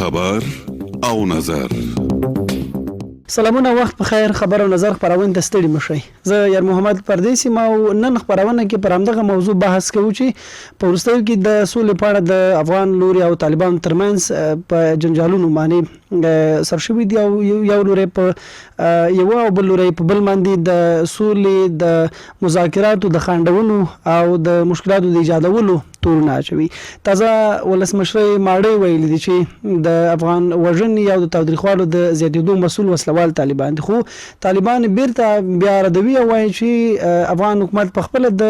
خبر او نظر. سلامونه، وخت په خیر. خبر او نظر خبرونه د ستړي مشي. زه یار محمد پردیسی ما نن خبرونه کې پر همدغه موضوع بحث کوو چې په ورستیو کې د سولې په اړه د افغان لوري او طالبان ترمنځ په جنجالونو باندې سرشوي دي او یو لوري په یو او بل لوري په بل باندې د سولې د مذاکراتو د خاندونو او د مشکلاتو د ایجادولو تورونه اچوي. تازه ولسمشر ماړی ویل دي چې د افغان وژنې او د تاوتریخوالو د زیاتېدو مسؤل وسلوال طالبان دي، خو طالبان بیرته بیا ردوي او وایي چې افغان حکومت په خپل د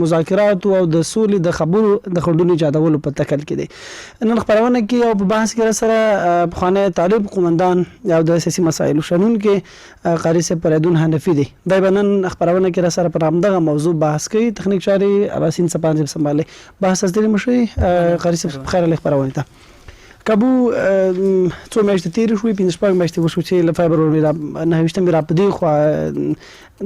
مذاکراتو او د سولې د خبرو د خندونو ایجادولو په تکل کې دي. نن خبرونه کې او په بحث کې سره پخوانی طالب قومندان او د سیاسي مسایلو شنون کې قاری صاحب پردون حنفي دي. دا به نن خبرونه کې سره پر همدغه موضوع بحث کوي. تخنیک چاري اباسین سپانځ سمبالي بحث ستړي مشي. قاری صاحب خیر له خبرونه ته کابو څو میاشتې تیرې شوې، 15 میاشتې وشو چې له فبروري نه هیڅ را پدې خو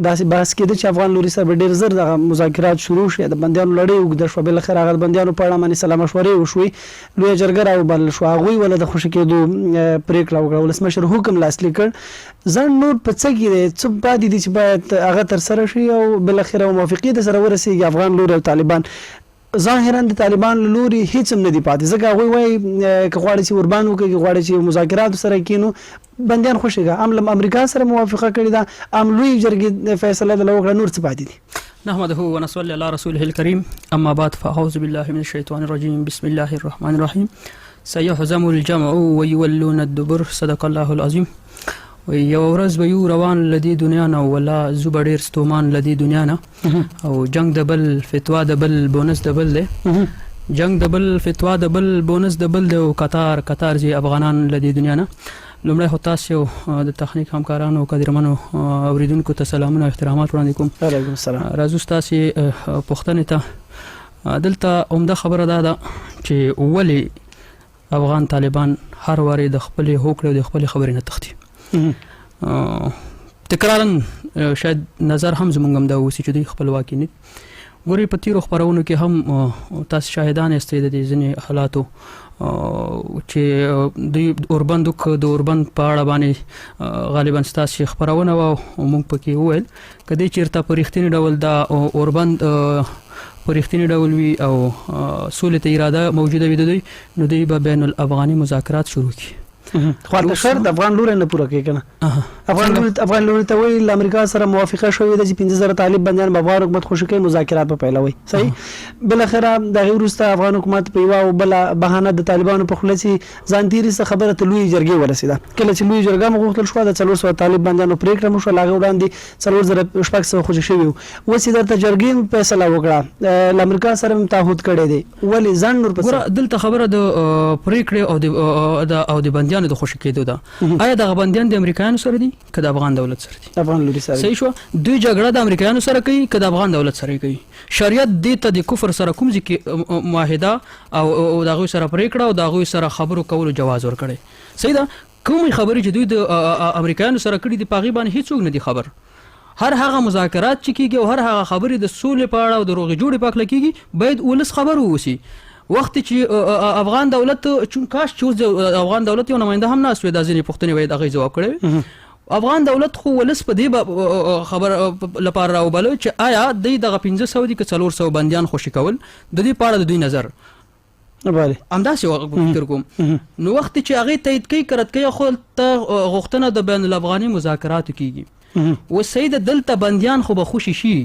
داسې بحث کېده چې افغان لوري سره ډېر زر د مذاکرات شروع شي، د بندیانو لړۍ وګد شو، بل خیر هغه بندیانو په اړه باندې سلام مشورې وشوي، لوی جرګه او بل شو هغه ولا د خوشی کېدو پریکړه وکړه، ولسمشر حکم لاسلیک کړ. ځان نور په څه کې څه پاتې دي چې باید هغه تر سره شي او بل اخر موافقه د سره ورسیږي افغان لوري او طالبان. ظاهرا د طالبان لوري هیڅ هم نه دی پاتې، ځکه هغوی وایي که غواړي چې وربان وکړي، که غواړي چې مذاکرات سره کینو بندیان خوشیږي. ام له امریکا سره موافقه کړې ده، ام لوی جرګې فیصله د لوکړه، نور څه پاتې دي. نحمده ونصلي على رسوله الكريم، اما بعد فاعوذ بالله من الشيطان الرجيم، بسم الله الرحمن الرحيم. سيهزم الجمع ويولون الدبر، صدق الله العظيم. یو ورځ به یو روان لدی دنیا نه، ولا زوبه ډېر ستومان لدی دنیا نه، او جنگ د بل فتوا د بل بونس د بل دی، جنگ د بل فتوا د بل بونس د بل دی، او قطار زی افغانان لدی دنیا نه. لومړی خو تاسو د تخنیک همکارانو قدرمنو اوریدونکو ته سلامونه او احترامات وړاندې کوم. وعلیکم السلام. راځو تاسو پوښتنې ته. دلته عمده خبره ده چې ولی افغان طالبان هر واری د خپل هوکړې او د خپل خبرې نه تختی. تکرارا شاید نظر هم زمونږ هم دا اوسي چې دوی خپلواکي نه ګوري. په تیرو خبرونو کې هم تاسو شاهدان یاستئ د ځینې حالاتو چې دوی اوربند د اوربند په اړه باندې غالبا تاسو خبرونه او موږ پکې وویل کدی چیرته په رښتینی ډول دا اوربند په رښتینی ډول وي او سولې ته اراده موجوده وي دوی، نو دوی به بین الافغاني مذاکرات شروع کړي. خو د شرط افغان لوري نه پوره کوي کنه. افغان لوري ته وی د امریکا سره موافقه شوې ده چې 15000 طالب بندیان به افغان حکومت خوشی کوي، مذاکرات په پیلوي. صحیح. بل اخره د غیرسته افغان حکومت په یو بل بهانه د طالبانو په خلصي ځان تیری څخه خبره ته لوی جرګې ورسیده. کله چې لوی جرګه مغوښتل شو د 400 طالب بندیانو پریکړه مو شو، لاغه وړاندې 4000 خوشی شوی وسی درته جرګې فیصله وکړه، د امریکا سره تعهد کړی دی. ولی ځان نور په دلته خبره د پریکړه او د بندیانو د خوشی کېدو ده. آیا د بندیان د امریکایانو سره دي که د افغان دولت سره دي؟ افغان لوري سره. صحیح شو. دوی جګړه د امریکایانو سره کوي که د افغان دولت سره کوي؟ شریعت دې ته د کفر سره کوم ځکه معاهده او دغه سره پریکړه او دغه سره خبرو کولو جواز ورکړي. صحیح ده. کوم خبرې چې دوی د امریکایانو سره کړي دي پاغي باندې هیڅوک نه دي خبر. هر هغه مذاکرات چې کیږي او هر هغه خبرې د سولې په اړه او د روغې جوړې په اړه کیږي باید ولس خبر ووسی. وخت چې افغان دولت چون کاش چې افغان دولت یو نماینده هم نه اسوي د ځینې پوښتنې باید هغه جواب کړي. افغان دولت خو ولس په دې خبر لپاره راوبلو چې آیا دغه 500 دي که 400 بندیان خوشی کول د دې په اړه د دوی نظر بله همداسې فکر کوم. نو وخت چې هغه تایید کوي کرت کوي خو ته غوښتنه د بین الافغاني مذاکرات کیږي و سید دلته بندیان خو به خوشی شي.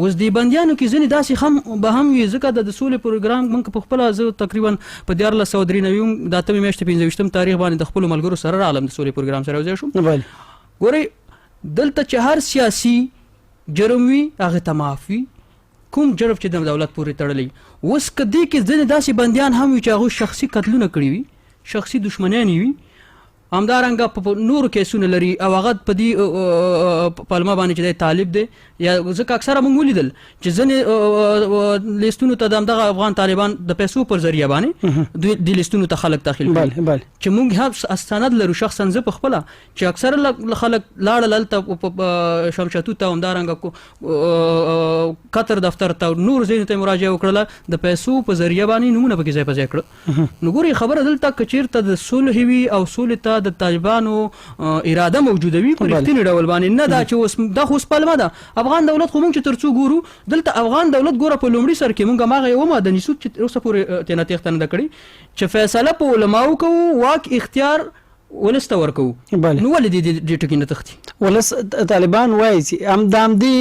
اوس د بندیانو کې ځینې داسې هم به هم وي ځکه د سولې پروګرام موږ په خپله زه تقریبا په 1493 د 8 میاشتې 15 تاریخ باندې د خپلو ملګرو سره راغلم د سولې پروګرام سره یوځای شوم. ګورئ دلته چې هر سیاسي جرم وي هغه ته معاف وي، کوم جرم چې د دولت پورې تړلی. اوس که دې کې ځینې داسې بندیان هم وي چې هغوی شخصي قتلونه کړي وي، شخصي دشمنیان وي، همدارنګه په نور کیسونه لري او هغه په دې پلمه باندې چې طالب دی یا ځکه اکثره موږ ولیدل چې ځنې لیستونو ته دغه افغان طالبان د پیسو پر ذریعہ باندې دوی د لیستونو ته خلک داخل کړي چې موږ هم استند لرو شخصا زه په خپله چې اکثره خلک لاړل هلته شمشتو ته همدارنګه قطر دفتر ته نور ځایونو ته مراجعه وکړله د پیسو په ذریعہ باندې نومونه پکې ځای په ځای کړه نو ګورئ خبره دلته که چېرته د صلح وي او صلح ته د طالبانو اراده موجوده وي په رښتیني ډول باندې نه دا چې اوس دا خو اوس پلمه ده افغان دولت خو موږ چې تر څو ګورو دلته افغان دولت ګوره په لومړي سر کې موږ هماغه یوه مدني سود چې اوسه پورې تېنه تېښته نه ده کړې چې فیصله په علماو کوو واک اختیار ولس ته ورکوو نو ولې دې ټکي نه تښتي ولس طالبان وایي چې د همدې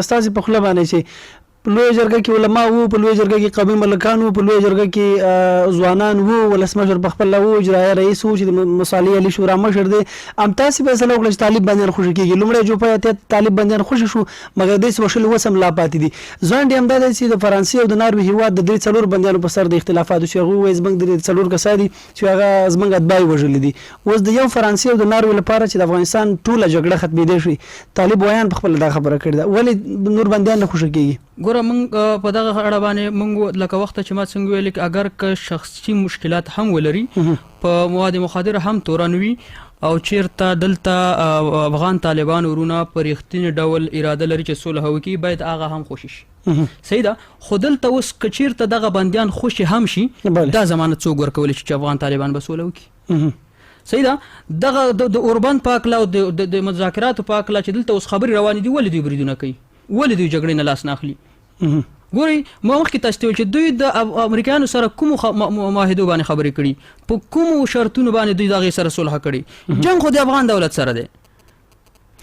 ستاسې په خوله باندې چې په لویه جرګه کې علما وو په لویه جرګه کې قومي ملکان وو په لویه جرګه کې ځوانان وو ولسمشر په خپله وو اجرایه رئیس وو چې د مصالحې علي شورا مشر دی همداسې فیصله وکړه چې طالب بندیان خوشي کېږي لومړی جوپه اتحاد طالب بندیان خوشي شو مګر داسې وشل اوس هم لا پاتې دي ځوان ډې همدا دی چې د فرانسې او د ناروې هېواد د 3-4 بندیانو په سر د اختلافاتو چې هغوی وایي زموږ 4 کسان دي چې هغه زموږ اتباع یې وژلي دي اوس د یو فرانسې او د ناروې لپاره چې د افغانستان ټوله جګړه ختمېدی شي طالب ویان په خپله دا خبره کړې ده ولې نور بندیان نه خوشي کېږي ګوره موږ په دغه اړه باندې موږ لکه وخته چې ما څنګه ویل اگر که شخصي مشکلات هم ولري په مواد مخدره هم تورن وي او چیرته دلته افغان طالبان ورونه په رښتیني ډول اراده لري چې صلح وکړي باید هغه هم خوشي شي صحیح ده خو دلته اوس که چیرته دغه بندیان خوشي هم شي دا ضمانت څوک ورکولی شي چې افغان طالبان به صلح وکړي صحیح ده دغه د اوربان په هکله او د مذاکراتو په هکله چې دلته اوس خبرې روانې دي ولې دوی بریدونه کوي ولې دوی جګړې نه لاس نه اخلي ګورئ ما مخکې تاسو ته ویل چې دوی د امریکایانو سره کومو معاهدو باندې خبرې کړي په کومو شرطونو باندې دوی د هغې سره صلح کړي جنګ خو د افغان دولت سره دی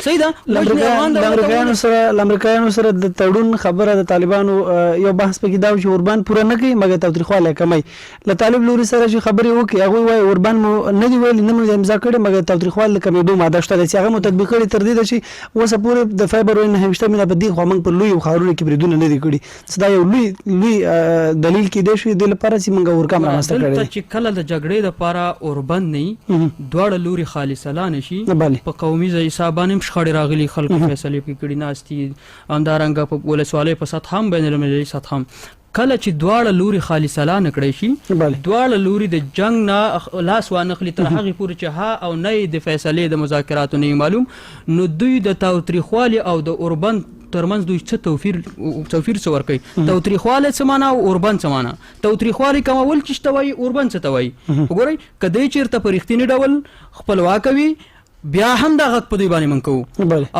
صحیح ده د امریکایانو سره د تړون خبره د طالبانو یو بحث پکې دا چې اوربان پوره نه کوي مګر تاوتریخوالی کمی له طالب لوري سره چې خبرې وکړي هغوی وایي اوربان مو نه دي ویلي نه مو امضا کړې مګر تاوتریخوالي د کمېدو ماده شته ده چې هغه مو تطبیق کړي تر دې ده چې اوسه پورې د فبروري 29 په دې خوا موږ په لویو ښارونو کې بریدونه نه دي کړي چې دا یو لوی دلیل کیدای شي دې لپاره چې موږ اورکام رامنځته کړی دلته چې کله د جګړې دپاره اوربند نه وي دواړه لوري خالصلا نه شي په قومي حساب باندې شخړې راغلي خلکو فیصلې پکې کړي ناستي همدارنګه په ولسوالۍ په سطح هم بین المللي سطح هم کله چې دواړه لوري خالصلا نه کړی شي دواړه لوري د جنګ نه لاس وانخلي تر هغې پورې چې ها او نه د فیصلې د مذاکراتو نه معلوم نو دوی د تاوتریخوالي او د اوربند ترمنځ دوی څه توفیر څه ورکوي تاوتریخوالی څه معنا او اوربند څه معنا تاوتریخوالی کمول چې ته وایي اوربند څه ته وایي وګورئ که دی چېرته په رښتیني ډول خپلواکه وي بیا هم دا غږ په دوی باندې من کوو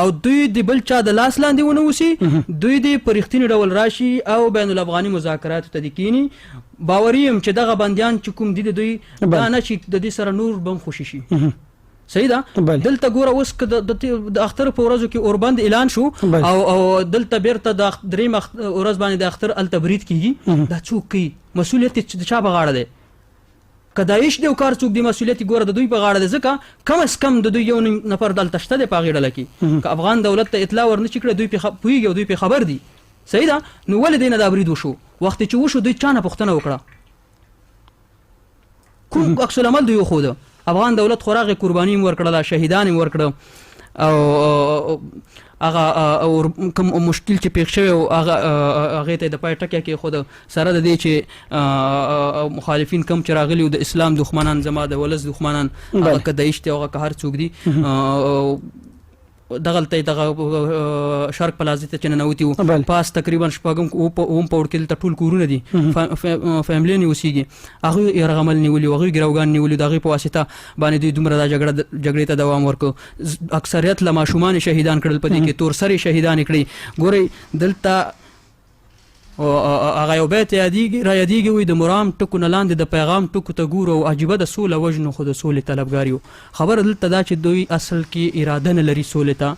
او دوی د بل چا د لاس لاندې ونه اوسي دوی د په رښتیني ډول راشي او بین الافغاني مذاکراتو ته دې کینی باوري یم چې دغه بندیان چې کوم دي د دوی دا نه چې د دې سره نور بم خوشي شي صحیح ده دلته ګوره اوس که د اختر په ورځو کې اوربند اعلان شو او دلته بیرته د درېیم ورځ باندې د اختر هلته برید کېږي دا څوک کوي مسؤلیت د چا په غاړه دی که داعش دی او کار څوک دی مسؤلیت ګوره د دوی په غاړه دی ځکه کم از کم د دوی یو نفر دلته شته دی په هغې ډله کې که افغان دولت ته اطلاع ورنه چې کړه دوی پرې پوهېږي او دوی پرې خبر دي صحیح ده نو ولې دی نه دا برید وشو وخت چې وشو دوی چا نه پوښتنه وکړه کوم عکس العمل دوی وښوده افغان دولت خو راغې قرباني هم ورکړله شهیدان هم ورکړه او هغه کوم مشکل چې پیښ شوی و هغې ته یې د پای ټکی کېښوده سره د دې چې مخالفین کم چې راغلي د اسلام دښمنان زما د ولس دښمنان هغه که داعش دی او هغه که هر څوک دي دغلته دغه شرق پلازې ته چې ننوتي وو پاس تقریبا شپږم اوم پوړ کې دلته ټول کورونه دي فیملۍ نه اوسېږي هغوی یرغمل نیولي وو هغوی ګروګان نیولي د هغوی په واسطه باندې دوی دومره دا جګړې ته دوام ورکړ اکثریت له ماشومان شهیدان کړل په دې کې تور سرې شهیدانې کړي ګورئ دلته هغه یو بیت را یادېږي وایي د مرام ټکو نه لاندې د پیغام ټکو ته ګورو او عجیبه د سوله وژنو خو د سولې طلبګار یو خبره دلته دا چې دوی اصل کې اراده نه لري سولې ته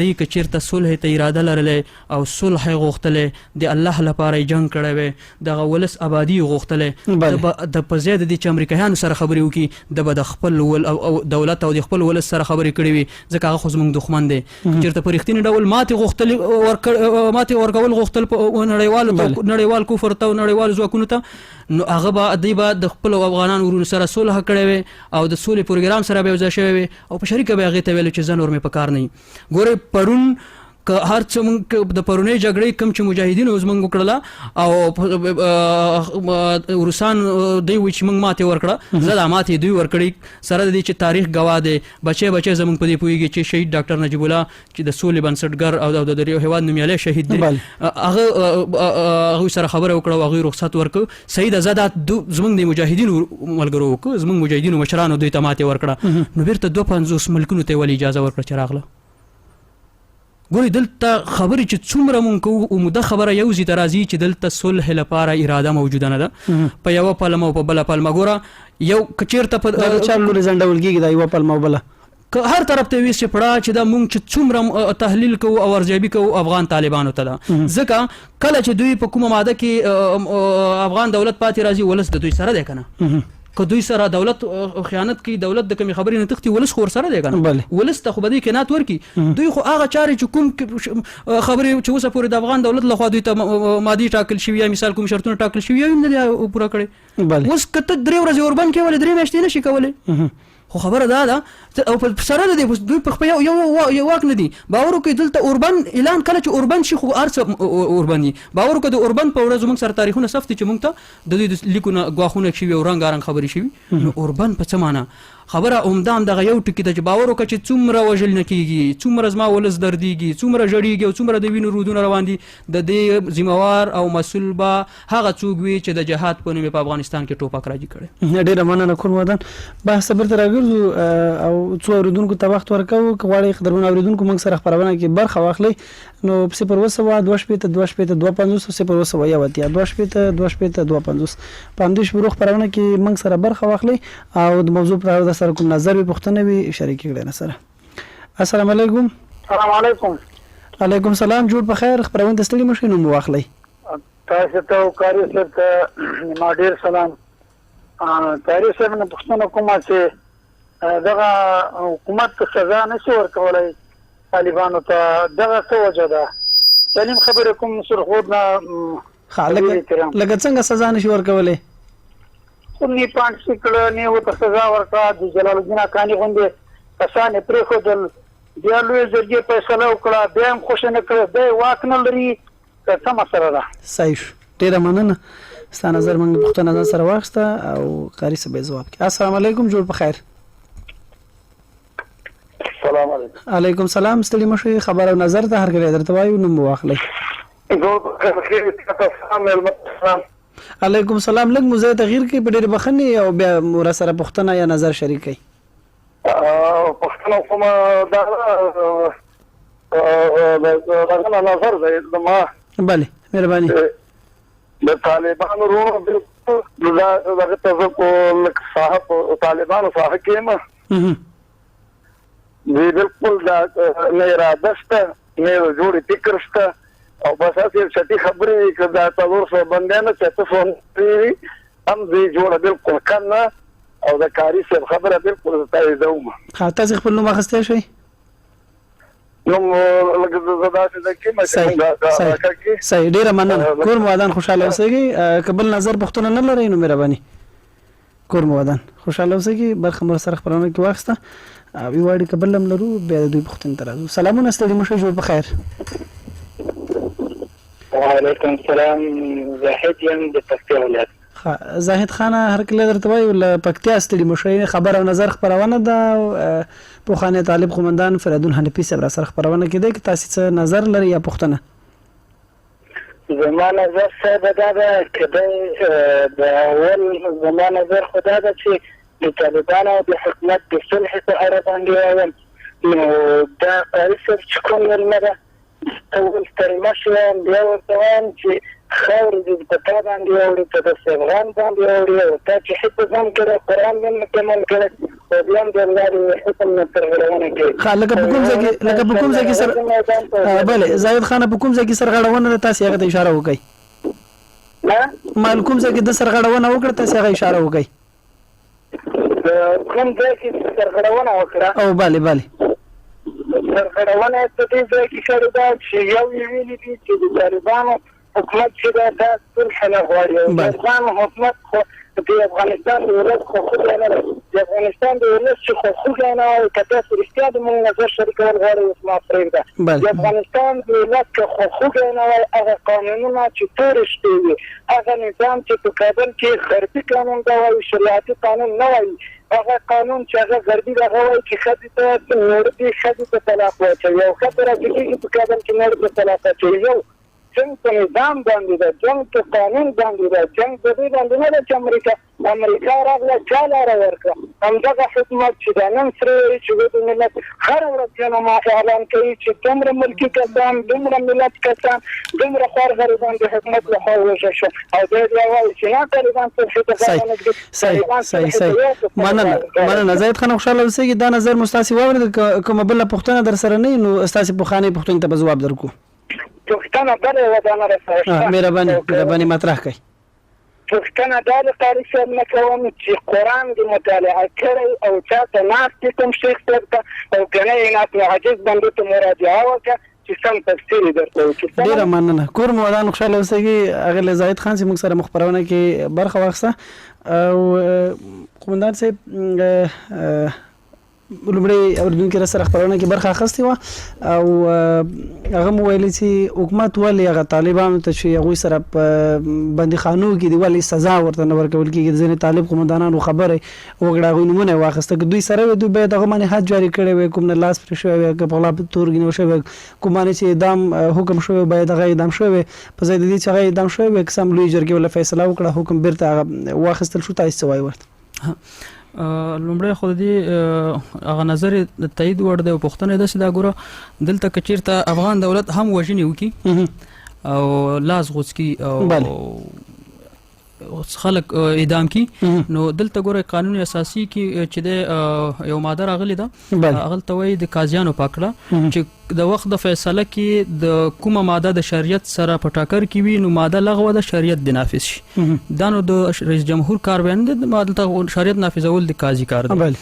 دوی که چېرته صلح ته اراده لرلی او صلح یې غوښتلی د الله لپاره یې جنګ کړی وی دغه ولس آبادي یې غوښتلی د په ځای د دې چې امریکایانو سره خبرې وکړي د به د خپل دولت او د خپل ولس سره خبرې کړې وي ځکه هغه خو زموږ دښمن دی چېرته په رښتیني ډول ماتې ورکول غوښتل په نړیوال نړیوال کفر ته نړیوال ځواکونو ته نو هغه به دوی به د خپل افغانان ورونو سره صلح کړی وي او د سولې پروګرام سره به یوځای شوی وي او په شریکه به هغې ته ویل چې زه نور مې په کار نه یم. ګورئ پرون که هر څه موږ د پرونۍ جګړې کوم چې مجاهدینو زموږ وکړله او روسان دوی وایي چې موږ ماتې ورکړه زه دا ماتې دوی ورکړې سره د دې چې تاریخ ګواه دی بچی زموږ په دې پوهېږي چې شهید ډاکټر نجیب الله چې د سولې بنسټګر او د یو هېواد نومیالی شهید دی هغوی سره خبره وکړه او هغوی رخصت ورکړه. صحیح ده زه دا زموږ د مجاهدینو ملګرو وکړه زموږ مجاهدینو مشرانو دوی ته ماتې ورکړه نو بیرته 250 ملکونو ته یې ولې اجازه ورکړه چې راغله. ګورئ دلته خبرې چې څومره مونږ کوو عموده خبره یو ځای ته راځي چې دلته صلح لپاره اراده موجوده نه ده په یوه پلمه او په بله پلمه. ګوره یو که چېرته په چا لورې ځنډول کېږي دا یوه پلمه او بله که هر طرف ته ویس چې پړه چې دا مونږ چې څومره تحلیل کوو او ارزیابي کوو افغان طالبانو ته ده ځکه کله چې دوی په کومه ماده کې افغان دولت پاتې راځي ولس د دوی سره دی که نه که دوی سره دولت خیانت کوي دولت د کومې خبرې نه تښتي ولس خو ورسره دی که نه ولس ته خو به دوی قناعت ورکړي دوی خو هغه چارې چې کوم خبرې چې اوسه پورې د افغان دولت لخوا دوی ته مادي ټاکل شوي یا مثال کوم شرطونه ټاکل شوي یا نه دي پوره کړي. اوس که ته 3 ورځې اوربند کې ولې 3 میاشتې نه شي کولی خو خبره دا ده او په سره د دې دوی په خپل یو واک نه دي باور وکړئ دلته اوربند اعلان کله چې اوربند شي خو هر څه اوربند دي باور وکړئ د اوربند په ورځ موږ سره تاریخونه صف دي چې موږ ته د دوی د لیکونه ګواښونه شوي او رنګارنګ خبرې شوي نو اوربند په څه معنا خبره عمده همدغه یو ټکي ده چې باور وکړه چې څومره وژل نه کېږي څومره زما ولس دردېږي څومره ژړېږي او څومره د وینو رودونه روان دي د دې ذمهوار او مسؤل به هغه څوک وي چې د جهاد په نوم په افغانستان کې ټوپک راجي کړی. ډېره مننه کور ودان بحث بیرته راګرځو او څو اورېدونکو ته وخت ورکوو که غواړئ قدرمن اورېدونکو موږ سره خپرونه کې برخه واخلئ نو 0 په همدې شروع خپرونه کې موږ سره برخه واخلئ او د موضوع پر اړه سره کوم نظر وي پوښتنه وي شریک کړئ نه سره. السلام علیکم. السلام علیکم. علیکم السلام. جوړ په خیر خپرونه د ستړي مشي نوم واخلئ. تاسو ته کاری صاحب ته ما ډیر سلام. کاری صاحب نه پوښتنه کومه چې دغه حکومت سزا نشي ورکولای طالبانو ته دغه څه وجه ده سلیم خبره کوم سرخود نه لکه څنګه سزا نشي ورکولای خونی پانټ سکړه نه وته سزا ورکا د جلال الدین افغاني غونډه کسانې پرې خودل بیا لوی ځرګي فیصله وکړه بیا هم خوش نه کړ دی واک نه لري څه مسله ده. صحیح ډیره مننه ستاسو نظر موږ پوښتنه سره واخسته او قاری څه به جواب کړي. السلام علیکم. جوړ په خیر. السلام علیکم. علیکم السلام. ستړي مشي خبر او نظر ته هر کله درته وایو نو واخلئ. جوړ په خیر. السلام علیکم السلام. لږ موزه تغییر کې په ډېر بخنه او بیا مور سره پښتنه یا نظر شریکي پښتنه کوم دا نظر دی ما بله مهرباني د طالبانو ورو بالکل دا ته صاحب طالبانو صاحب کېما بالکل دا نه اراده شته نه جوړ فکر شته او بس اصل شتي خبرې کدا تاسو سره بندانه چې تاسو هم دې جوړ بالکل کنه او د کاری څخه خبره بالکل تایید ومه تاسو خپل نوم اخستای شئ نو لکه زدا چې د کیمه صحیح ډیره مننه کور مودان خوشاله اوسئ قبل نظر پښتون نه لري نو مهرباني کور مودان خوشاله اوسئ برخه مر سره خبرونه کې واخسته او ویواړي قبل هم لرو بیا دوی پښتون ترازو. سلامونه ستړي مشه جوړ په خیر. وعلیکم السلام. زاهد یم د پکتیا ولایت. زاهد خان هر کله درته وایي ول پکتیا ستړي مشه خبر او نظر خبرونه ده په خانه طالب قومندان فریدون حنفی صاحب را سره خبرونه کړي چې تاسو څه نظر لري یا پښتنه زمانه نظر صاحب دا ده کله د اول زمانه نظر خدا ده چې د طالبانو د حکومت د صلح په اړه باندې وایم نو دا اړیکه چې کوم نه ده ټول ترمشه بیا وتوان چې خیر دې په تا باندې اوري ته د افغان باندې اوري او ته چې هیڅ ځم کړه قرآن نه کمل کړه او بیا د الله حکم نه ترغړونه کوي خلک په کوم ځای کې سر بله زاهد خان په کوم ځای کې سرغړونه تاسو هغه ته اشاره وکړئ نه مال کوم ځای کې د سرغړونه وکړه تاسو هغه اشاره وکړئ کوم ځای کې سرغړونه وکړه او bale سرغړونه ته دې ځای کې شروع ده چې یو ویلي دي چې د طالبانو حکومت چې دا صلح نه غواړي. افغان حکومت خو د افغانستان د ولس خوښه نه ده. د افغانستان د ولس چې خوښه نه وي کته رښتیا د موږ نظر شریکول غواړي اوس ما پرېږده. د افغانستان د ولس خوښه نه وي هغه قانونونه چې تور شوي هغه نظام چې په کابل کې غربي قانون دا وایي شریعتي قانون نه وایي هغه قانون چې هغه غربي هغه وایي چې ښځې ته نړۍ ښځې ته طلاق واچوي او ښځه راځي په کابل کې نړۍ ته طلاق واچوي. یو جنگ په نظام باندې ده، جنگ په قانون باندې ده، جنگ په دې باندې نه ده چې امریکا راغله چا لاره ورکړه. همدغه حکومت چې دا نن سره چې د ملت هره ورځ جنما اعلان کوي چې دومره ملکي کسان دومره ملت کسان دومره خوار غریبان د حکومت لخوا وژل شو او دی وایي چې نه طالبان صحیح. مننه زاهد خان خوشاله اوسئ. دا نظر مستاسي واورید کومه بل پوښتنه در سره نه نو استاسي پوښتنه پوښتنه ته جواب درکو. پوښتنه بله ودانه رسوي. مهرباني مطرح کړئ. پوښتنه دا د قاري صاحب نه کوم چې قرآن دې مطالعه کړی او چا ته ناست کوم شیخ صاحب ته او کنه یې ناست عاجز بندو ته مراجعه وکړه چې سم تفسیر درته وکړي. ډېره مننه. کور مو ودان خوشاله اوسئ. هغه زاهد خان چې موږ سره مخبرونه کې برخه واخیسته او قومندان صاحب لومړی اوریدونکو سره خبرونه کې برخه اخیستې وه او هغه مو ویلي چې حکومت ولې هغه طالبانو ته چې هغوی سره په بندیخانو کې دي ولې سزا ورته نه ورکول کېږي. د ځینې طالب قومندانانو خبره وکړه هغوی نومونه یې واخیسته که دوی سره وي دوی باید هغه باندې حد جاري کړی وی کوم نه لاس پرې شوی وی که په غلا تورګي نه شوی کوم باندې چې اعدام حکم شوی باید هغه اعدام شوی په ځای د دې چې هغه اعدام شوی وی که سم لوی جرګې ولا فیصله وکړه حکم بیرته واخیستل شو. تاسو څه وایي ورته؟ لومړی خو د دې هغه نظر د تایید وړ دی او پوښتنه ده چې دا ګوره دلته که چېرته افغان دولت هم وژنې وکړي او لاس غوڅ کړي او خلک اعدام کړي نو دلته ګوره قانون اساسي کې چې د یو ماده راغلې ده هغلته وایي د قاضیانو پاکړه چې د وخت د فیصله کې د کومه ماده د شریعت سره په ټاکر کې وي نو ماده لغوه د شریعت د نافذ شي. دا نو د رئیس جمهور کار بیان دی. د شریعت نافذول د قاضي کار دی.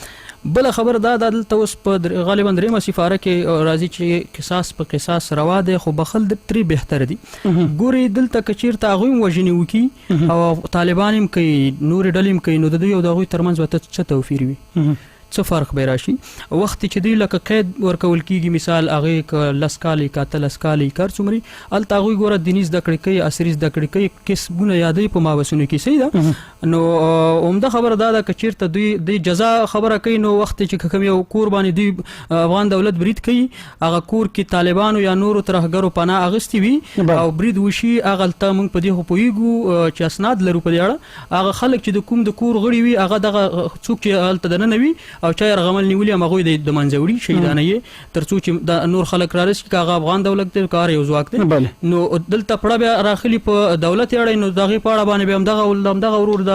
بل خبر دا دلته اوس په غالبا درېمه سفاره کې راځي چې قصاص په قصاص روا دی خو بخل د تری بهتر دی. ګوري دلته کچیرته هغوی وژنې وکړي او طالبان هم کوي نور ډلې هم کوي نو د دوی او د هغوی ترمنځ به څه توفیر وي څه فرق به راشي. وخت چې دوی لکه قید ورکول کېږي مثال هغې که 10 کالې که 13 کالې کار څومري هلته هغوی ګوره دیني زده کړې کوي عصري زده کړې کوي کسبونه یادوي په مابسونو کې صحیح ده. نو عمده خبره دا ده که چېرته دوی د جزا خبره کوي نو وخت چې کوم یو کور باندې دوی افغان دولت برید کوي هغه کور کې طالبانو یا نورو ترهګرو پناه اخیستې وي او برید وشي هغلته موږ په دې خو پوهېږو چې اسناد لرو په دې اړه هغه خلک چې د کوم د کور غړي وي هغه دغه څوک چې هلته دننه وي او چا یرغمل نیولي هم هغوی د منځه وړي شهیدانه یې تر څو چې د نور خلک رارسي که هغه افغان دولت دی که هر یو ځواک دی نو دلته پړه بیا راخلي په دولت یې اړوي نو د هغې په اړه باندې بیا همدغه ورور د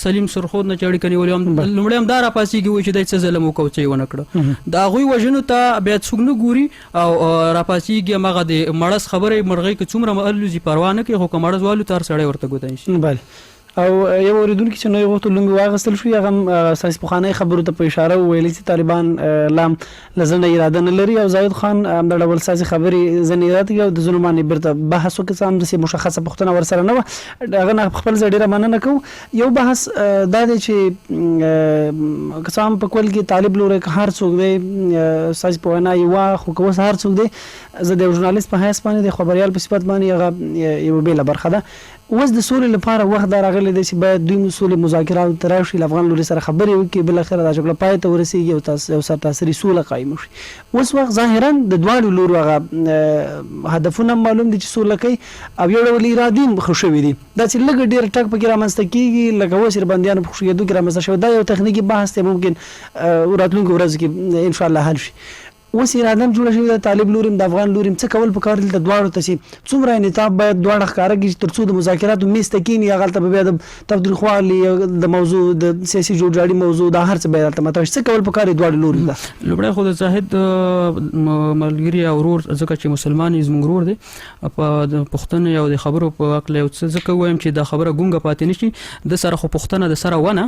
سلیم سرخود نه چې اړیکه نیولې لومړی هم دا راپاڅېږي وایي چې دی څه ظلم وکړو څه یې ونه کړه. د هغوی وژنو ته بیا څوک نه ګوري او راپاڅېږي همغه د مړز خبرې مرغۍ که څومره الوزي پروا نه کوي خو که مړز والو ته هر سړی ورته ګوتی شي. او یو اوریدونکي چې نوی غوښتل لومبې واخیستل شو هغه اساسي پخوانۍ خبرو ته په اشاره وویلي چې طالبان لام له ځنډه اراده نه لري او زاهد خان همدا ډول اساسي خبرې ځنې اراده کوي او د ځینو باندې بیرته بحث وکړي څه همداسې مشخصه پوښتنه ورسره نه وه هغه نه خپل ځای ډېره مننه کوو. یو بحث دا دی چې که څه هم په کول کې طالب لوری که هر څوک دی اساسي په وینا یوه خو که اوس هر څوک دی زه د یو ژورنالست په حیث باندې د خبریال په صفت باندې هغه یوه بېله برخه ده. اوس د سولې لپاره وخت دا راغلی دی چې باید دوی سولې مذاکراتو ته راشي له افغان لوري سره خبرې وکړي بالاخره دا جګړه پای ته ورسېږي او یو سرتاسري سوله قایم شي. اوس وخت ظاهرا د دواړو لورو هغه هدفونه معلوم دي چې سوله کوي او یو ډول ارادې هم ښه شوي دي دا چې لږ ډېر ټک پکې رامنځته کېږي لکه اوس بندیانو په خوشېدو کې رامنځته شوی دا یو تخنیکي بحث دی ممکن راتلونکو ورځو کې انشاءالله حل شي. اوس اراده هم جوړه شوې ده طالب لوري د افغان لوري څه کول پکار دي د دواړو ته چې څومره انعطاف باید دواړه ښکاره کړي تر څو د مذاکراتو میز ته کښېني هغلته به بیا د تاوتریخوالي د موضوع د سیاسي جوړجاړي موضوع دا هر څه باید هلته مطرح شي څه کول پکار دي دواړو لوري ته. لومړی خو د زاهد ملګري او ورور ځکه چې مسلمان یې زموږ ورور دی په پوښتنې او د خبرو په هکله یو څه ځکه ووایم چې دا خبره ګونګه پاتې نه شي د سره خو پوښتنه د سره ونه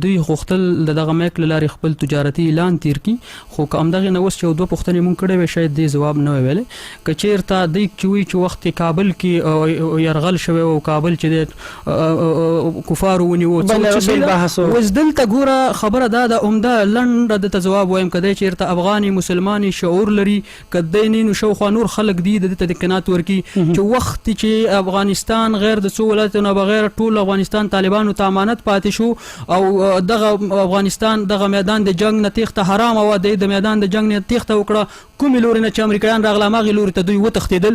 دوی غوښتل د دغه میک له لارې خپل تجارتي اعلان تیر کړي خو که همدغې نه اوس یو دوه پوښتنې مونږ کړې وې شاید دې جواب نه ویلې که چیرته دوی چې وي چې وخت کابل کې یرغل شوی او کابل چې د کفارو ونیو اوس دلته ګوره خبره دا ده عمده لنډه درته جواب وایم که دی چیرته افغاني مسلماني شعور لري که دی نه نو شاوخوا نور خلک دي د دې ته قناعت ورکړي چې وخت چې افغانستان غیر د څو ولایتونو بغیر ټول افغانستان طالبانو ته امانت پاتې شو او دغه افغانستان دغه میدان د جنگ نه تیښته حرام او د میدان د جنگ نه تیښته وکړه کومې لوري نه چې امریکایان راغله هماغې لوري ته دوی وتښتېدل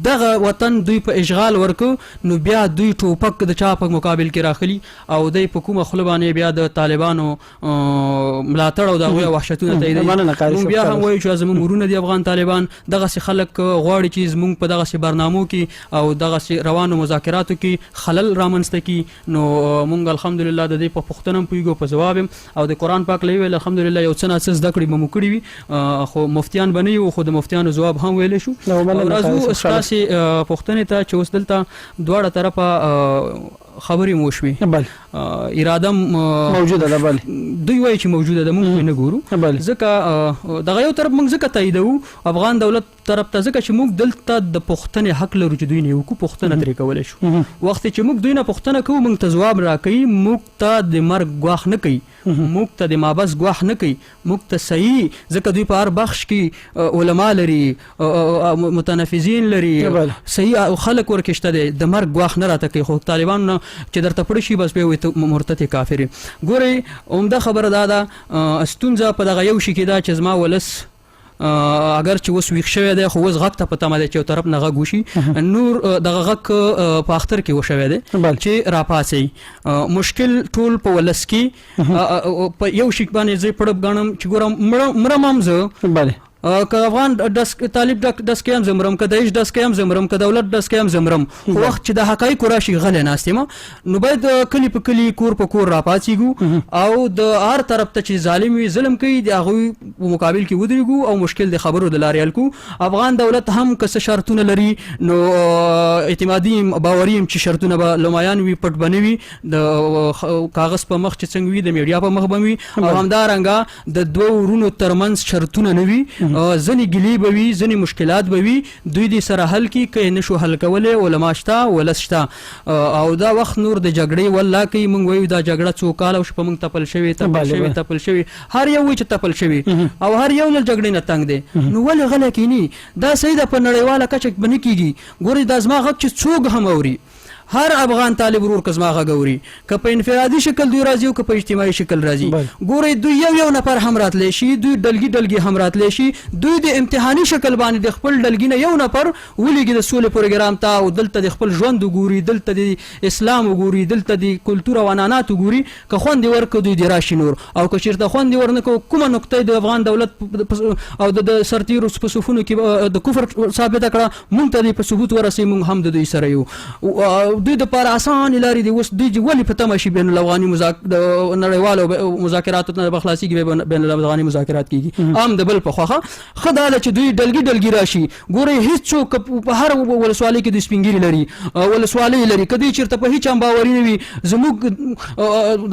دغه وطن دوی په اشغال ورکړ نو بیا دوی ټوپک د چا په مقابل کې راخلي او دوی په کومه خوله باندې بیا د طالبانو ملاتړ او د هغوی وحشتونه تاییدوي موږ بیا هم وایو چې زموږ ورونه دي افغان طالبان دغسې خلک غواړي چې زموږ په دغسې برنامو کې او دغسې روانو مذاکراتو کې خلل رامنځته کړي نو موږ الحمدلله د دې په پوښتنه هم پوهېږو په ځواب او د قرآن پاک له ویل الحمدلله یو څه نه څه زده کړې به مو کړي وي خو مفتیان به نه یو خو د مفتیانو ځواب هم ویلی شو راځو ستاسې پوښتنې ته چې اوس دلته دواړه طرفه خبرې مو شوې اراده موجوده ده بله دوی وایي چې موجوده ده موږ نه ګورو ځکه دغه یو طرف موږ ځکه تاییدوو افغان دولت طرف ته ځکه چې موږ دلته د پوښتنې حق لرو چې دوی نه وکړو پوښتنه ترې کولی شو وخت چې موږ دوی نه پوښتنه کوو موږ ته ځواب راکوي موږ ته د مرګ ګواښ نه کوي موږ ته د مابس ګواښ نه کوي موږ ته صحیح ځکه دوی په هر بخش کې علما لري متنفذین لري صحیح خلک ورکې شته دی د مرګ ګواښ نه راته کوي خو طالبان چې درته پړه شي بس بیا وایي ته مرتد کافر یې ګورئ عمده خبره دا ده ستونزه په دغه یو شي کې ده چې زما ولس اگر چې اوس ویښ شوی دی خو اوس غږ ته په تمه دی چې یو طرف نه غږ وشي نور دغه غږ په اختر کې وشوی دی چې راپاڅئ مشکل ټول په ولس کې په یو شي باندې زه پړب ګڼم چې ګورم مرم هم زه که افغان طالب دسکې هم زمرم که داعش دسکې هم زمرم که دولت دسکې هم زمرم وخت چې د حقایقو راشي غلی ناست یم نو باید کلي په کلي کور په کور راپاڅېږو او د هر طرف ته چې ظالم وي ظلم کوي د هغوی په مقابل کې ودرېږو او مشکل د خبرو د لارې حل کړو افغان دولت هم که څه شرطونه لري نو اعتمادي باوري یم چې شرطونه به لومایان وي پټ به نه وي د کاغذ په مخ چې څنګه وي د میډیا په مخ به وي او همدارنګه د دوه ورونو ترمنځ شرطونه نه وي ځنې ګیلې به وي ځنې مشکلات به وي دوی دې سره حل کړي که یې نشو حل کولی علما شته ولس شته او دا وخت نور د جګړې والله کوي موږ وایو دا جګړه څو کاله وشو په موږ تپل شوې تپل شوې هر یو وایي چې تپل شوي او هر یو له جګړې نه تنګ دی نو ولې غلی کیني دا صحیح ده په نړیواله کچه به نه کېږي ګورئ دا زما غږ چې څوک هم اوري هر افغان طالب ورور که زما غږ اوري که په انفرادي شکل دوی راځي او که په اجتماعي شکل راځي ګورئ دوی یو نفر هم راتلی شي دوی ډلګي هم راتلی شي دوی د امتحاني شکل باندې د خپل ډلګي نه یو نفر ولیږي د سولې پروګرام ته او دلته د خپل ژوند وګوري دلته د اسلام وګوري دلته د کلتور او عنعنات وګوري که خوند یې ورکړو دوی دې راشي نور او که چېرته خوند یې ورنکړو کومه نقطه د افغان دولت او د سرتیرو په صفونو کې د کفر ثابته کړه موږ ته دې په ثبوت ورسوي موږ هم د دوی سره یو دوی د پاره اسانې لارې دي اوس دوی ولې په تمه شي بین الافغاني نړیوالو مذاکراتو نه به خلاصېږي بین الافغاني مذاکرات کېږي عام د بل په خوښه ښه دا ده چې دوی ډلګي راشي ګورئ هېڅوک په هر ولسوالۍ کې دوی سپین ږیري لري ولسوالۍ لري که دوی چېرته په هېچ هم باوري نه وي زموږ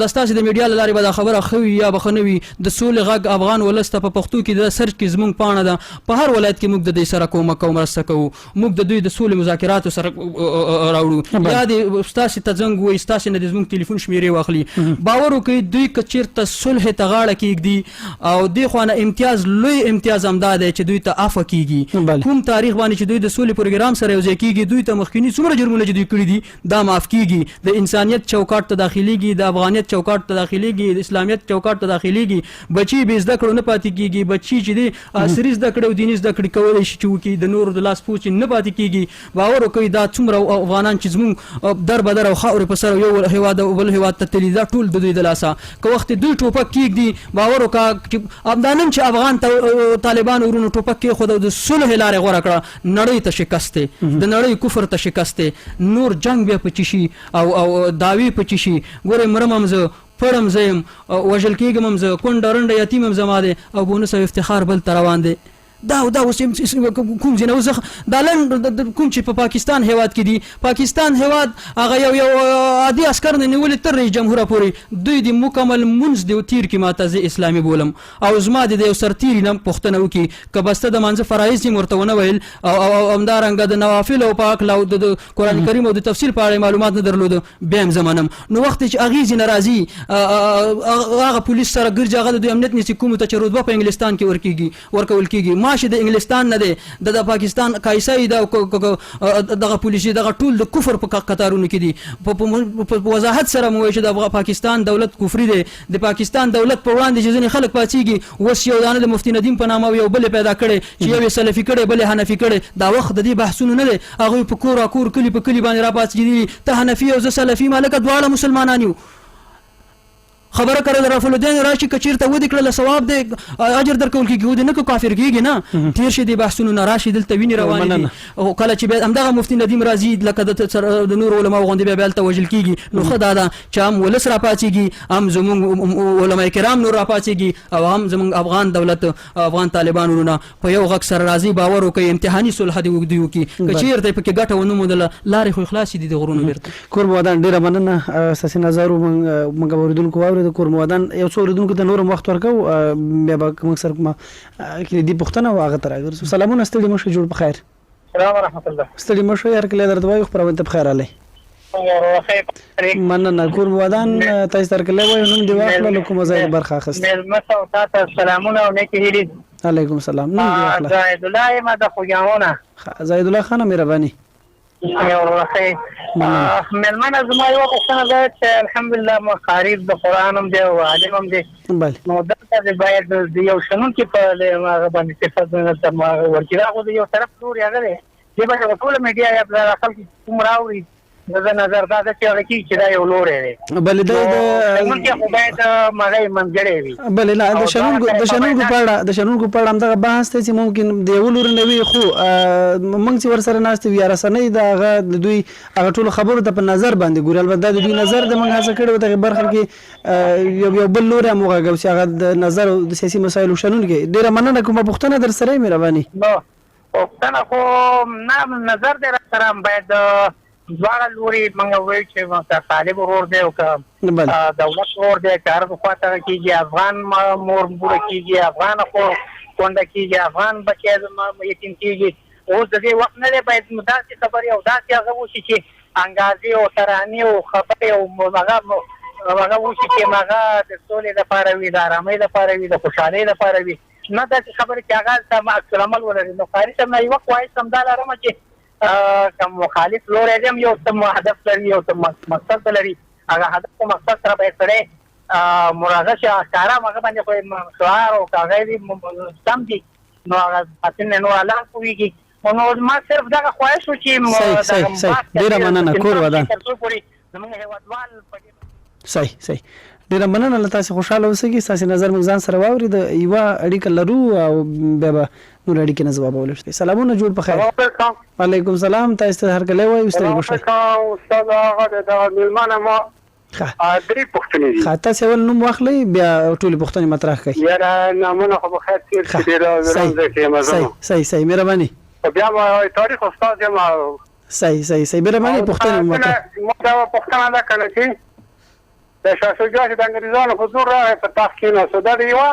د ستاسې د میډیا له لارې به دا خبره ښه وي یا به ښه نه وي د سولې غږ افغان ولس ته په پښتو کې د سرچ کې زموږ پاڼه ده په هر ولایت کې موږ د دوی سره کومک او مرسته کوو موږ د دوی د سولې مذاکراتو سره راوړو یا د ستاسې ته زنګ ووایي ستاسې نه د زموږ ټلیفون شمېرې واخلي باور وکړئ دوی که چېرته صلح ته غاړه کېږدي او دې خوا نه امتیاز لوی امتیاز همدا دی چې دوی ته عفوه کېږي کوم تاریخ باندې چې دوی د سولې پروګرام سره یوځای کېږي دوی ته مخکیني څومره جرمونه چې دوی کړي دي دا معاف کېږي د انسانیت چوکاټ ته داخلېږي د افغانیت چوکاټ ته داخلېږي د اسلامیت چوکاټ ته داخلېږي بچي بې زده کړو نه پاتې کېږي بچي چې دی عصري زده کړې او دیني زده کړې کولی شي چې وکړي د نورو د لاس پوڅ نه پاتې کېږي باور وکړئ دا څومره افغانان چې زموږ در بدر او خاورې په سر یو هېواد او بل هېواد ته تللي دا ټول د دوی د لاسه که وخت دوی ټوپک کېږدي باور وکړه دا نن چې افغان طالبان ورونو ټوپک کېښود او د صلح لارې غوره کړه نړۍ ته شکست دی د نړۍ کفر ته شکست دی نور جنګ بیا په چي شي او دعوې په چي شي ګورئ مرم هم زه پړم زه یم وژل کېږم هم زه کونډه رنډه یتیم هم زما دی او بونس او افتخار بل ته روان دی دا اوس کوم ځای نه دا لنډ کوم چې په پاکستان هیواد کې دي پاکستان هیواد هغه یو عادي عسکر نه نیولې تر رئیس جمهور پورې دوی د مکمل منځ دی تیر کې ماته زه اسلامي بولم او زما د یو سرتیری نه پوښتنه وکي که بسته د منځ فرایض مرته ونه ویل او همدارنګه د نوافل او پاک لاو د قران کریم او د تفسیر په اړه معلومات نه درلود به هم زمانم نو وخت چې اغیز ناراضي هغه پولیس سره ګرځي هغه د امنیت نسی کوم ته چرودبه په انګلستان کې ورکول کیږي ماشه د انګلستان نه دی د پاکستان قایصای دغه پولیسي دغه ټول د کفر په قطارونو کې دي په وضاحت سره مو چې د پاکستان دولت کفري دی د پاکستان دولت په وړاندې چې ځینې خلک پاتېږي وس یو دانه د مفتی ندیم په نامه یو بل پیدا کړي چې یو سلفي کړي بل حنفي کړي دا وخت د دې بحثونه نه دي هغه په کور کلی په کلی باندې را پاتېږي ته حنفي او زه سلفي مالک دواړه مسلمانان یو خبره کړه رفل الدین راشي کچیرته ودی کړل ثواب دی اجر درکول کیږي ودی نه کو کافر کیږي نه تیر شي دی بحثونه ناراشي دلته ویني روان دي او کله چې همدغه مفتی ندیم رازي لکه د نور علماء غوندي به بل توجل کیږي نو خدای دا چې هم ولس را پاتېږي هم زموږ علماء کرام نور را پاتېږي او هم زموږ افغان دولت افغان طالبانو نه په یو غک سره راضي باور وکي امتحاني صلح دی وګدیو کی کچیرته پکې ګټه ونه مودله لارې خو اخلاص دي د غرونو بیرته قربان ډیره مننه اساسي نظر موږ اوریدونکو د کورمودان یو څو اوریدونکو ته نورم وخت ورکو بیا به کوم سر ما کې دی پښتنه واغه تر سلامونه ستړي مشه جوړ بخیر السلام ورحمت الله ستړي مشه یار کله درته وای خبره ته بخیر علي مننه کورمودان تاسو تر کله وای نوم دی واخله کوم ځای برخه اخست ملمسه او تاسو سلامونه او نیکی هیلې علیکم السلام نوم دی واخله زاید الله ما د خوګاونه زاید الله خان مهرباني ملمنه زما یو پوښتنه ده چې الحمدلله مخارج د قران هم دی او عالم هم دی نو دلته باید د یو شنون کې په هغه باندې صفات نه تر ما ورکړه خو یو طرف نور یې غره دی به ټول میډیا یا بل خلک کوم راوړي د نظر دا چې هغه کې دا یو لور دی بل د مونږ خو باید مګای منځړې وي بل نه د شنونکو په اړه همدغه بحث ته چې ممکن د یو لور نه وي خو مونږ چې ورسره ناست وي رسنۍ دغه د دوی هغه ټول خبرو ته په نظر باندې ګوري البته د دوی نظر د مونږ هڅه کړو د برخه کې یو بل لور هم وغږو چې هغه د نظر د سیاسي مسایلو شنونکو ډیره مننه کوم پوښتنه در سره مهرباني پوښتنه خو نه نظر در سره باید دواړه لوري موږ وایو چې طالب ورور دی او دولت ورور دی کار په خاطر کېږي افغان مور مور کېږي افغان خو کونډه کېږي افغان بچي یتیم کېږي اوس د دې وخت نه دی باید داسې خبرې او داسې هغه وشي چې انګازې او ترانې او خبرې او هغه وشي چې هغه د سولې لپاره وي د ارامۍ لپاره وي د خوشحالۍ لپاره وي نه داسې خبرې چې هغه عکس العمل ولري نو قاري صاحب نه یو وخت وایي سمدا لرم چې کوم مخالف لور یې یو تم هدف لري یو تم مقصد لري هغه هدف او مقصد سره به سره مراجعه اشاره هغه باندې خو شعار او کاغذي سم دي نو هغه اتنه نو اعلان کوي نو ما صرف دا خواهش و چې ډیره مننه کور ودان صحیح ډیره مننه له تاسو خوشاله اوسئ تاسو نظر موږ ځان سره واوري د یو اړیکه لرو او به نور اړیکه نه جواب ولرئ سلامونه جوړ بخیر وعلیکم السلام تاسو هر کله وای استاد بشر استاد هغه د ملمانه ما درې پوښتنې دي خاطه سوال نوم واخلې بیا ټول پوښتنې مطرح کړئ یاره نامونه خو بخیر تیر چې ډیره زړه کې مزه صحیح مهرباني بیا ما تاریخ استاد ما صحیح مهرباني پوښتنه مطرح ما دا پوښتنه ده کله چې د شاه شجاع د انګریزانو په زور راغی په تخت کې نو سودا دی وا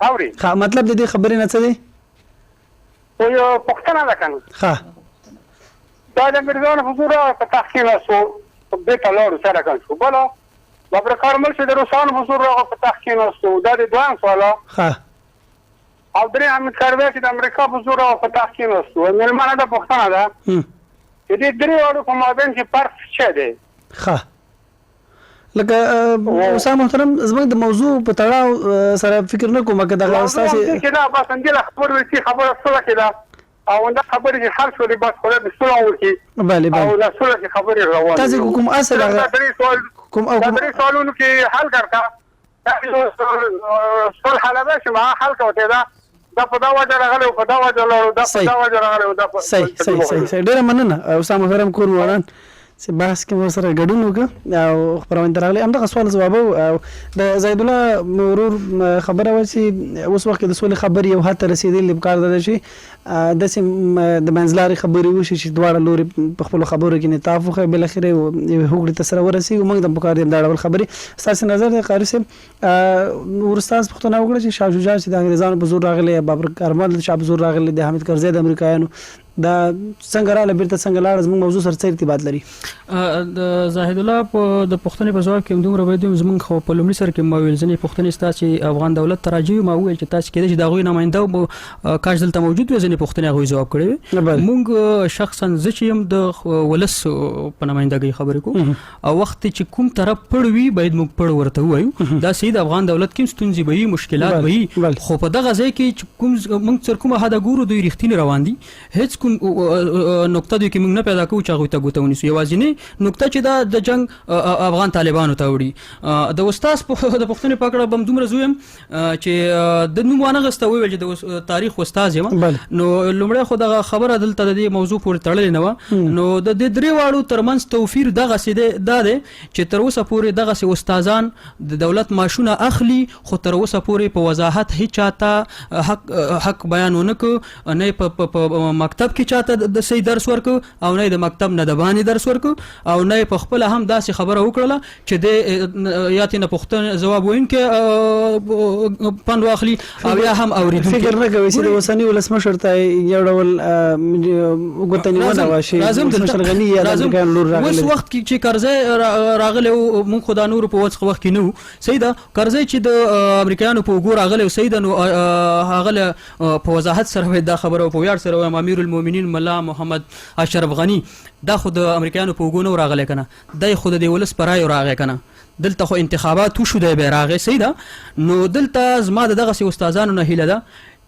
اوري ها مطلب د دې خبرې نه څه دی خو یو پوښتنه ده کنه ها دا د انګریزانو په زور راغی په تخت کې نو سو په دې تلور سره کنه شو بلا بابر کارمل چې د روسانو په زور راغی په تخت کې نو سو دا د دوام سواله ها او درې حامد کاروي چې د امریکا په زور راغی په تخت کې نو سو ملمانه دا پوښتنه ده چې دې درې وړو په مابین کې فرق څه دی ها لکه اوسه محترم زموږ د موضوع په تړاو سره فکر نه کوم که دغه اساس کې دا بس انده خبر ورتي خبره سره کړه او دا خبره چې حل شو بس خو د سره ورکی بله او لا سره کې خبره روانه تاسو کوم اصل هغه کوم او درې سوالونو کې حل کړه سوال حلبه چې ما حل کوته دا په دا وجه راغلی او په دا وجه لرو دا په دا وجه راغلی او دا صحیح ډیره مننه اوسه محترم کور وړاندې چې بحث کې ورسره ګډون وکړه او خبرونه ترغلي همدغه سوال جواب او د زید الله مرور خبره و چې اوس وخت د سولې خبرې یو هته رسیدلې بکار ده چې د منځلاري خبرې وشي چې دواړه لوري په خپل خبرو کې نتاف وخه بل اخره هوګړي ته سره ورسي او موږ د بکار د ډول خبرې ستاسو نظر د قاری صاحب ورستاس پښتون وګړي چې شاه شجاع چې د انګريزانو په زور راغلي بابر کارمل د شاه زور راغلي د حامد کرزي د امریکایانو دا څنګه رااله بیرته څنګه لاړ زموږ موضوع سره څه ارتباط لري د زاهد الله په د پښتنې په جواب کې دومره باید زموږ خو په لومړي سر کې ما ویل ځنې پښتنې ستا چې افغان دولت تراجي ما ویل چې تاسو کې د دغوی نماینده کاش دلته موجود و ځنې پښتنې غوي جواب کړی موږ شخصا ز چې يم د ولس په نمائندګۍ خبرې کوم او وخت چې کوم طرف پړوي باید موږ پړ ورته وایو دا سید افغان دولت کې ستونزې وي مشکلات وي خو په دغه ځای کې کوم موږ تر کومه حد ګورو دوی رښتینی روان دي هیڅ کوم نقطه دی کې موږ نه پیدا کوو چې هغه ته ګوتونی سو یوازینی نقطه چې دا د جنگ افغان طالبانو ته وړي د استاد د پښتنې پکړه بم دومره زویم چې د نوم وانه غسته ویل چې د تاریخ استاد یم نو لومړی خو دغه خبره دلته د موضوع پورې تړلې نه و نو د درې واړو ترمنځ توفیر دغه سیده دا دی چې تر اوسه پورې دغه سي استادان د دولت ماشونه اخلي خو تر اوسه پورې په وضاحت هیڅ چاته حق بیانونه کو نه په مکتب کې چاته د صحیح درس ورکو او نه د مکتب نه د باندې درس ورکو او نه په خپل هم داسې خبره وکړه چې د یاتې نه پښتون جواب وینکه پند واخلي او یا هم اوریدونکو فکر نه کوي چې د وسنی ولسمشر ته یو ډول وګتنیونه واشي مشر غنی یا د امریکایانو لور راغلی اوس وخت کې چې کرزی راغلی او مونږ خدا نور په وخت کې نو سیده کرزی چې د امریکایانو په وګور راغلی او سیده نو هغه په وضاحت سره دا خبره په ویاړ سره امیر المؤمنین ملا محمد اشرف غنی دا خود امریکایانو په وګونو راغلی کنه دای خود د ولس پرای راغی کنه دلته خو انتخابات وشو د بیراغه سیده نو دلته زما دغه سي استادانو نه هیله ده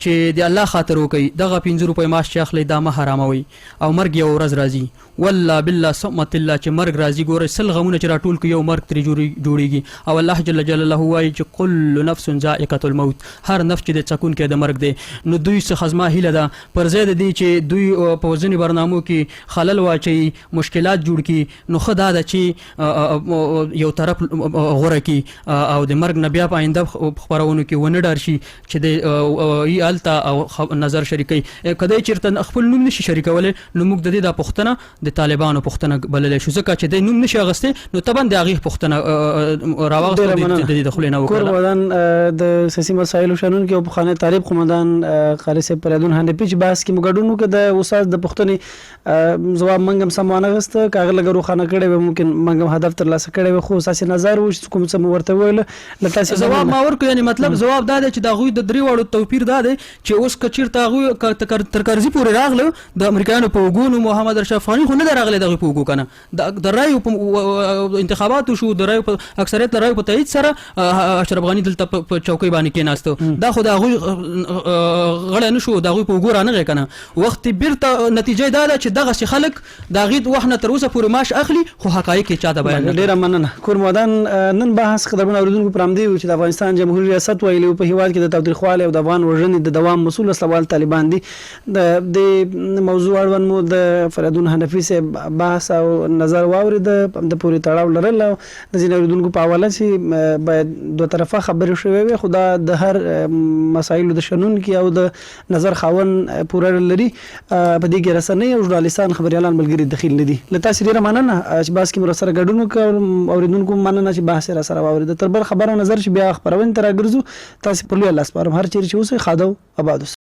چې د الله خاطر وکي دغه 5 روپۍ معاش چې اخلي دا مه حراموي او مرګ یو ورځ راځي والله بالله سمت الله چې مرګ راځي ګوره سل غمونه چې راټول کوي یو مرګ ترې جوړيږي او الله جل جلاله وايي چې كل نفس ذائقه الموت هر نفس چې د چکون کې د مرګ دی نو دوی څه خزمه هیله ده پر ځای د دې چې دوی په ځینې برنامو کې خلل واچي مشکلات جوړ کی نو خدا د چې یو طرف غوره کی او د مرګ نه بیا په آینده خبرونو کې ونه ډار شي چې د التا او نظر شریکي کله چیرته خپل نوم نشي شریکول نو موږ د دې د پښتنه د طالبانو پښتنه بلل شو ځکه چې د نوم نشي غسته نو طبعا د هغه پښتنه راوغسته د دې دخل نه وکړه قربان د سیاسي مسایلو شنن کې په خانه طالب قومندان قاری صاحب پردون هند پیچ باس کې مګډونو کې د استاد د پښتنه جواب منګم سمونه غسته کاغه لګرو خانه کړي ممکن منګم هدف تر لاسه کړي خو اساسي نظر و کوم څه ورته ویل لته جواب ما ورکو یعنی مطلب جواب دا دی چې دا غوي د درې واړو توپیر دا دی چې اوس کچیرته غو تر کرزي پورې راغله د امریکایانو په وګونو محمد اشرف غنی خو نه راغله دغه په وګو کنه د رای په انتخاباتو شو د رای په اکثریت رای په تایید سره اشرف غنی دلته په چوکۍ باندې کېناستو دا خو دا غوي غړ نه شو دا غوي په وګور نه غی کنه وخت بیرته نتیجه دا ده چې دغه خلک دا غید وحنه تر اوسه پورې ماش اخلي خو حقایق چا د بیان ډیره مننه کورمدان نن بحث خبرونه اوریدونکو پرام دی چې د افغانستان جمهوریت ریاست ویلي په هیواد کې د تاوتریخوالي او د افغان وژنې د دوام مسؤل اسلام طالبان دي د موضوع اړوند مو د فریدون حنفي سه بحث او نظر واورید د پوری تړاو لرل د ځینې اوریدونکو په حواله چې باید دوه طرفه خبرې شوي وي خدا د هر مسایلو د شنن کې او د نظر خاون پوره لري په دې کې رسنۍ او ژورنالیستان خبريالان ملګری دخیل ندي لته سریره مننه چې باس کې مرسته غډونو کو اوریدونکو مننه چې بحث را سره واورید تر بل خبرو نظر چې بیا خبرونه تر ګرځو تاسو په لوی الله سپارم هر چیرې چې اوسه خادو آباد